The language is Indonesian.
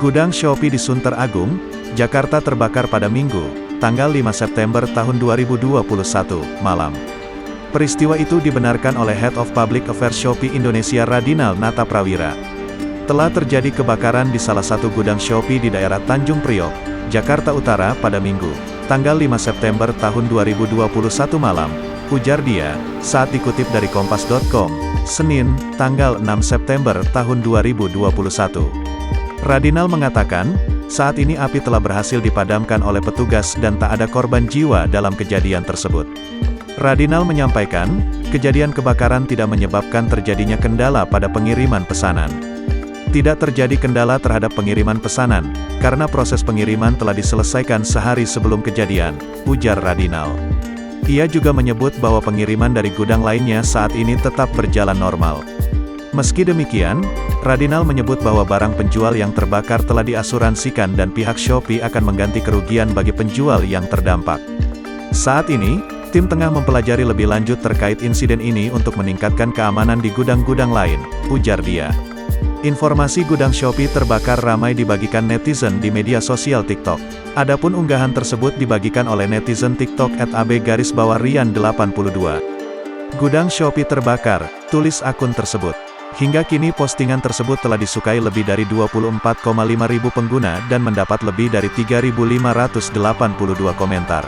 Gudang Shopee di Sunter Agung, Jakarta terbakar pada Minggu, tanggal 5 September tahun 2021, malam. Peristiwa itu dibenarkan oleh Head of Public Affairs Shopee Indonesia Radinal Nata Prawira. Telah terjadi kebakaran di salah satu gudang Shopee di daerah Tanjung Priok, Jakarta Utara pada Minggu, tanggal 5 September tahun 2021 malam, ujar dia, saat dikutip dari Kompas.com, Senin, tanggal 6 September tahun 2021. Radinal mengatakan, saat ini api telah berhasil dipadamkan oleh petugas dan tak ada korban jiwa dalam kejadian tersebut. Radinal menyampaikan, kejadian kebakaran tidak menyebabkan terjadinya kendala pada pengiriman pesanan. Tidak terjadi kendala terhadap pengiriman pesanan, karena proses pengiriman telah diselesaikan sehari sebelum kejadian, ujar Radinal. Ia juga menyebut bahwa pengiriman dari gudang lainnya saat ini tetap berjalan normal. Meski demikian, Radinal menyebut bahwa barang penjual yang terbakar telah diasuransikan dan pihak Shopee akan mengganti kerugian bagi penjual yang terdampak. Saat ini, tim tengah mempelajari lebih lanjut terkait insiden ini untuk meningkatkan keamanan di gudang-gudang lain, ujar dia. Informasi gudang Shopee terbakar ramai dibagikan netizen di media sosial TikTok. Adapun unggahan tersebut dibagikan oleh netizen TikTok @ab_rian82. Gudang Shopee terbakar, tulis akun tersebut. Hingga kini postingan tersebut telah disukai lebih dari 24,5 ribu pengguna dan mendapat lebih dari 3.582 komentar.